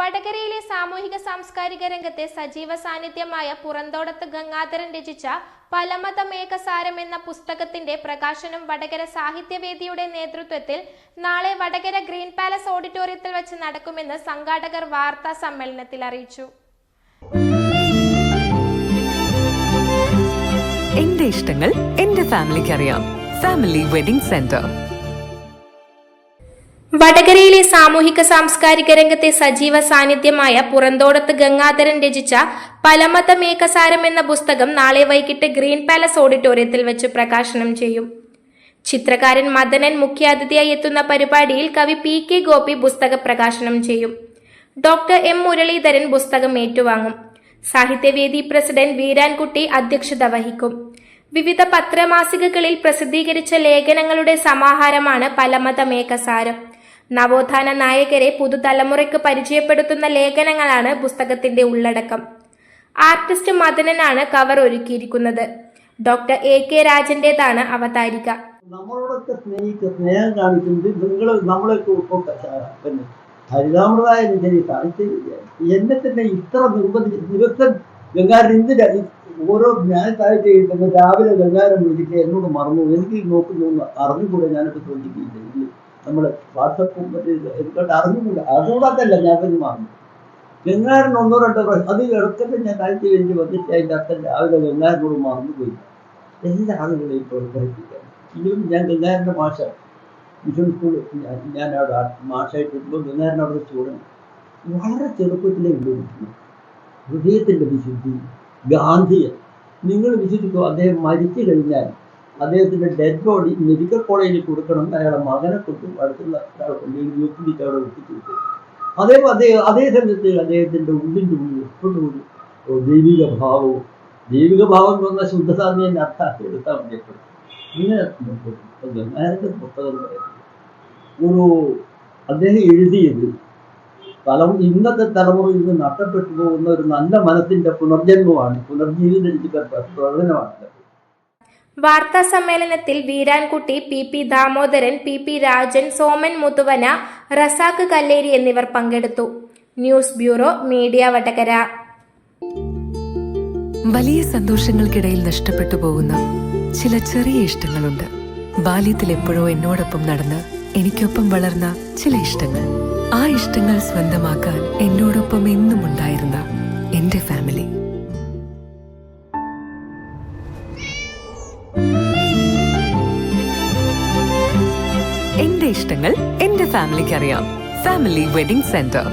വടകരയിലെ സാമൂഹിക സാംസ്കാരിക രംഗത്തെ സജീവ സാന്നിധ്യമായ പുറന്തോടത്ത് ഗംഗാധരൻ രചിച്ച പലമതമേകസാരം എന്ന പുസ്തകത്തിന്റെ പ്രകാശനം വടകര സാഹിത്യവേദിയുടെ നേതൃത്വത്തിൽ നാളെ വടകര ഗ്രീൻ പാലസ് ഓഡിറ്റോറിയത്തിൽ വെച്ച് നടക്കുമെന്ന് സംഘാടകർ വാർത്താ സമ്മേളനത്തിൽ അറിയിച്ചു. എന്റെ ഇഷ്ടങ്ങൾ എന്റെ ഫാമിലിക്ക് അറിയാം. Family wedding centre. വടകരയിലെ സാമൂഹിക സാംസ്കാരിക രംഗത്തെ സജീവ സാന്നിധ്യമായ പുറന്തോടത്ത് ഗംഗാധരൻ രചിച്ച പലമതമേകസാരം എന്ന പുസ്തകം നാളെ വൈകിട്ട് ഗ്രീൻ പാലസ് ഓഡിറ്റോറിയത്തിൽ വെച്ച് പ്രകാശനം ചെയ്യും. ചിത്രകാരൻ മദനൻ മുഖ്യാതിഥിയായി എത്തുന്ന പരിപാടിയിൽ കവി പി.കെ. ഗോപി പുസ്തക പ്രകാശനം ചെയ്യും. Doctor M. മുരളീധരൻ പുസ്തകം ഏറ്റുവാങ്ങും. സാഹിത്യവേദി പ്രസിഡന്റ് വീരാൻകുട്ടി അധ്യക്ഷത വഹിക്കും. വിവിധ പത്രമാസികകളിൽ പ്രസിദ്ധീകരിച്ച ലേഖനങ്ങളുടെ സമാഹാരമാണ് പലമതമേകസാരം. നവോത്ഥാന നായകരെ പുതുതലമുറയ്ക്ക് പരിചയപ്പെടുത്തുന്ന ലേഖനങ്ങളാണ് പുസ്തകത്തിന്റെ ഉള്ളടക്കം. ആർട്ടിസ്റ്റ് മദനനാണ് കവർ ഒരുക്കിയിരിക്കുന്നത്. Doctor A K. രാജന്റേതാണ് അവതാരിക. നമ്മളോടൊക്കെ സ്നേഹം കാണിക്കുന്നത് നമ്മളൊക്കെ പിന്നെ ഹരിതാമൃതായ രചനയെ കാണിച്ചില്ല. എന്നെ തന്നെ ഇത്ര ദിവസം ഗംഗാരൻ ഇന്ദിര ഓരോ ഞാൻ താഴ്ച എഴുതുന്ന രാവിലെ ഗംഗാരം വിളിച്ചിട്ട് എന്നോട് മറന്നു. എനിക്ക് നോക്കുന്നു അറിഞ്ഞുകൂടെ, ഞാനൊക്കെ ശ്രദ്ധിക്കില്ല. നമ്മൾ വാട്സപ്പും മറ്റേ എനിക്കോട്ട് അറിഞ്ഞുകൂടാ. അതുകൂടാത്തല്ല ഞാൻ തന്നെ മറന്നു. ഗംഗാരൻ ഒന്നോ രണ്ടോ പ്രാവശ്യം അത് ഇടയ്ക്കൊക്കെ ഞാൻ താഴ്ച കഴിഞ്ഞ് വന്നിട്ട് അതിൻ്റെ അർത്ഥം രാവിലെ ഗംഗാരനോട് മറന്നുപോയി. എല്ലാ ആളുകളെയും പ്രോത്സാഹിപ്പിക്കാൻ ഇനിയും ഞാൻ ഗംഗാരൻ്റെ മാഷ മിഷൻ സ്കൂൾ ഞാൻ അവിടെ മാഷായിട്ടിരിക്കുമ്പോൾ ഗംഗാരൻ അവിടെ സ്റ്റുഡൻറ്റ് വളരെ ചെറുപ്പത്തിലേ ഉപയോഗിക്കുന്നു. ഹൃദയത്തിൻ്റെ വിശുദ്ധി, ഗാന്ധിയൻ. നിങ്ങൾ വിശ്വസിക്കുമോ, അദ്ദേഹം മരിച്ചു കഴിഞ്ഞാൽ അദ്ദേഹത്തിൻ്റെ ഡെഡ് ബോഡി മെഡിക്കൽ കോളേജിൽ കൊടുക്കണം. അയാളെ മകനെ കൊണ്ടും അടുത്തുള്ള ഒരാളെ കൊണ്ടും യൂത്തിലേക്ക് അവിടെ ഒട്ടിച്ചു കൊടുക്കും. അതേ സമയത്ത് അദ്ദേഹത്തിൻ്റെ ഉള്ളിൻ്റെ ഉള്ളിൽ എപ്പോഴും ഒരു ദൈവിക ഭാവവും, ദൈവിക ഭാവം എന്ന് പറഞ്ഞാൽ ശുദ്ധസാധ്യൻ്റെ അർത്ഥം എടുത്താൽ മതിയപ്പെടും. ഇങ്ങനെ ഗംഗാരൻ്റെ പുസ്തകം ഒരു അദ്ദേഹം എഴുതിയത് ഇന്നത്തെ തലമുറയിൽ നിന്ന് നഷ്ടപ്പെട്ടു പോകുന്ന ഒരു നല്ല മനസ്സിന്റെ പുനർജന്മമാണ്, പുനർജീവിതമാണ്. വാർത്താ സമ്മേളനത്തിൽ വീരാൻകുട്ടി, പി. ദാമോദരൻ, പി. രാജൻ, സോമൻ മുതുവന, റസാഖ് കല്ലേരി എന്നിവർ പങ്കെടുത്തു. News bureau, media Vadakara. വലിയ സന്തോഷങ്ങൾക്കിടയിൽ നഷ്ടപ്പെട്ടു പോകുന്ന ചില ചെറിയ ഇഷ്ടങ്ങളുണ്ട്. ബാല്യത്തിൽ എപ്പോഴോ എന്നോടൊപ്പം നടന്ന് എനിക്കൊപ്പം വളർന്ന ചില ഇഷ്ടങ്ങൾ. ആ ഇഷ്ടങ്ങൾ സ്വന്തമാക്കാൻ എന്നോടൊപ്പം എന്നും ഉണ്ടായിരുന്ന എന്റെ ഫാമിലി. എന്റെ ഇഷ്ടങ്ങൾ എന്റെ ഫാമിലിക്ക് അറിയാം. Family wedding centre.